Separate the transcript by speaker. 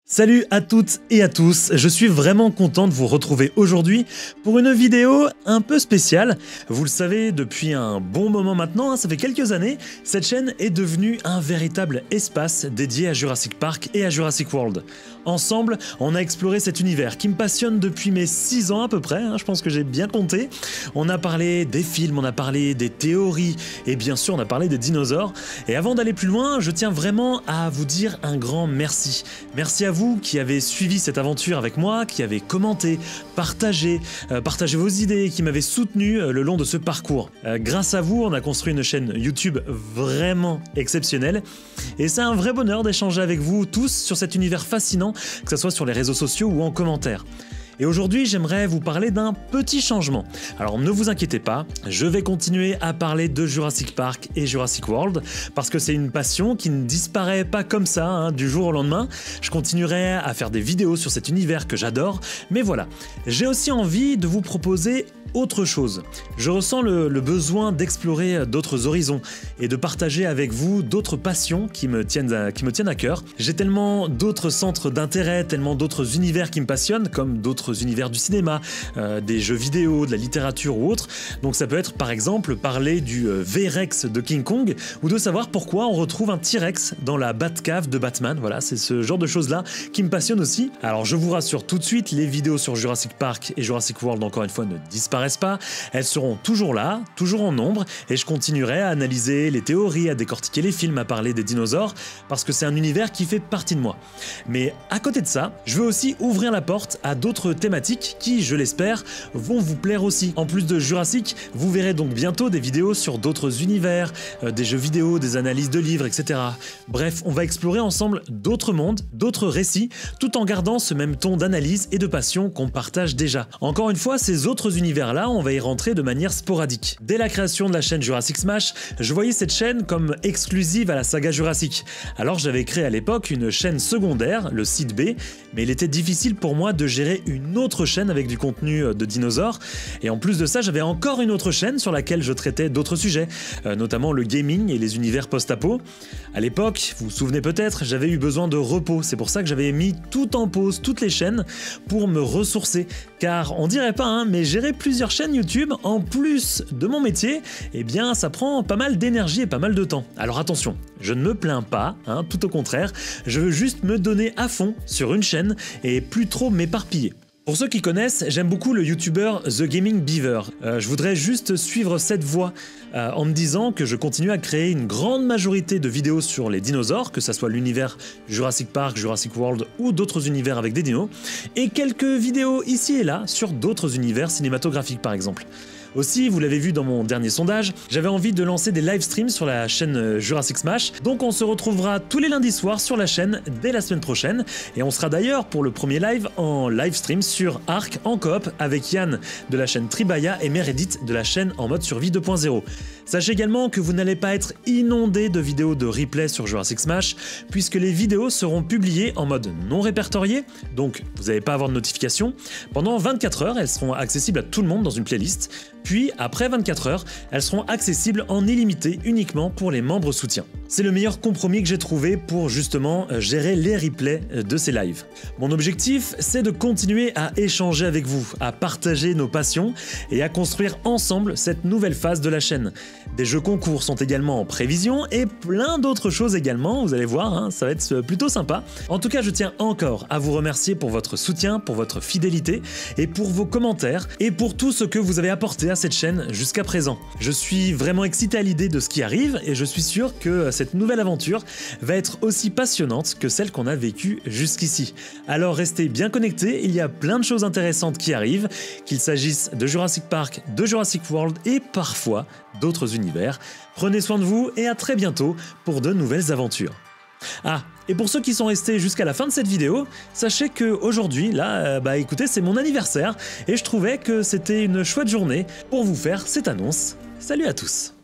Speaker 1: Salut à toutes et à tous, je suis vraiment content de vous retrouver aujourd'hui pour une vidéo un peu spéciale. Vous le savez, depuis un bon moment maintenant, ça fait quelques années, cette chaîne est devenue un véritable espace dédié à Jurassic Park et à Jurassic World. Ensemble, on a exploré cet univers qui me passionne depuis mes 6 ans à peu près, je pense que j'ai bien compté. On a parlé des films, on a parlé des théories et bien sûr on a parlé des dinosaures. Et avant d'aller plus loin, je tiens vraiment à vous dire un grand merci. Merci à vous qui avez suivi cette aventure avec moi, qui avez commenté, partagé vos idées, qui m'avez soutenu le long de ce parcours. Grâce à vous, on a construit une chaîne YouTube vraiment exceptionnelle et c'est un vrai bonheur d'échanger avec vous tous sur cet univers fascinant, que ce soit sur les réseaux sociaux ou en commentaire. Et aujourd'hui, j'aimerais vous parler d'un petit changement. Alors ne vous inquiétez pas, je vais continuer à parler de Jurassic Park et Jurassic World parce que c'est une passion qui ne disparaît pas comme ça, du jour au lendemain. Je continuerai à faire des vidéos sur cet univers que j'adore, mais voilà, j'ai aussi envie de vous proposer autre chose. Je ressens le besoin d'explorer d'autres horizons et de partager avec vous d'autres passions qui me tiennent à cœur. J'ai tellement d'autres centres d'intérêt, tellement d'autres univers qui me passionnent, comme d'autres univers du cinéma, des jeux vidéo, de la littérature ou autre. Donc ça peut être par exemple parler du V-Rex de King Kong ou de savoir pourquoi on retrouve un T-Rex dans la Batcave de Batman. Voilà, c'est ce genre de choses-là qui me passionne aussi. Alors je vous rassure tout de suite, les vidéos sur Jurassic Park et Jurassic World encore une fois ne disparaissent pas, elles seront toujours là, toujours en nombre, et je continuerai à analyser les théories, à décortiquer les films, à parler des dinosaures, parce que c'est un univers qui fait partie de moi. Mais à côté de ça, je veux aussi ouvrir la porte à d'autres thématiques qui, je l'espère, vont vous plaire aussi. En plus de Jurassic, vous verrez donc bientôt des vidéos sur d'autres univers, des jeux vidéo, des analyses de livres, etc. Bref, on va explorer ensemble d'autres mondes, d'autres récits, tout en gardant ce même ton d'analyse et de passion qu'on partage déjà. Encore une fois, ces autres univers-là, on va y rentrer de manière sporadique. Dès la création de la chaîne Jurassic Smash, je voyais cette chaîne comme exclusive à la saga Jurassic. Alors j'avais créé à l'époque une chaîne secondaire, le site B, mais il était difficile pour moi de gérer une autre chaîne avec du contenu de dinosaures. Et en plus de ça, j'avais encore une autre chaîne sur laquelle je traitais d'autres sujets, notamment le gaming et les univers post-apo. À l'époque, vous vous souvenez peut-être, j'avais eu besoin de repos. C'est pour ça que j'avais mis tout en pause, toutes les chaînes, pour me ressourcer. Car on dirait pas, mais gérer plusieurs chaînes YouTube, en plus de mon métier, eh bien ça prend pas mal d'énergie et pas mal de temps. Alors attention, je ne me plains pas, tout au contraire, je veux juste me donner à fond sur une chaîne et plus trop m'éparpiller. Pour ceux qui connaissent, j'aime beaucoup le youtubeur The Gaming Beaver. Je voudrais juste suivre cette voie en me disant que je continue à créer une grande majorité de vidéos sur les dinosaures, que ça soit l'univers Jurassic Park, Jurassic World ou d'autres univers avec des dinos, et quelques vidéos ici et là sur d'autres univers cinématographiques par exemple. Aussi, vous l'avez vu dans mon dernier sondage, j'avais envie de lancer des live streams sur la chaîne Jurassic Smash, donc on se retrouvera tous les lundis soirs sur la chaîne dès la semaine prochaine, et on sera d'ailleurs pour le premier live en live stream sur Ark en coop avec Yann de la chaîne Tribaya et Meredith de la chaîne en mode survie 2.0. Sachez également que vous n'allez pas être inondé de vidéos de replay sur Jurassic Smash, puisque les vidéos seront publiées en mode non répertorié, donc vous n'allez pas avoir de notification. Pendant 24 heures, elles seront accessibles à tout le monde dans une playlist. Puis, après 24 heures, elles seront accessibles en illimité uniquement pour les membres soutiens. C'est le meilleur compromis que j'ai trouvé pour justement gérer les replays de ces lives. Mon objectif, c'est de continuer à échanger avec vous, à partager nos passions et à construire ensemble cette nouvelle phase de la chaîne. Des jeux concours sont également en prévision et plein d'autres choses également, vous allez voir, ça va être plutôt sympa. En tout cas, je tiens encore à vous remercier pour votre soutien, pour votre fidélité et pour vos commentaires et pour tout ce que vous avez apporté à cette chaîne jusqu'à présent. Je suis vraiment excité à l'idée de ce qui arrive et je suis sûr que cette nouvelle aventure va être aussi passionnante que celle qu'on a vécue jusqu'ici. Alors restez bien connectés, il y a plein de choses intéressantes qui arrivent, qu'il s'agisse de Jurassic Park, de Jurassic World et parfois d'autres univers. Prenez soin de vous et à très bientôt pour de nouvelles aventures. Ah, et pour ceux qui sont restés jusqu'à la fin de cette vidéo, sachez que aujourd'hui, là, écoutez, c'est mon anniversaire et je trouvais que c'était une chouette journée pour vous faire cette annonce. Salut à tous!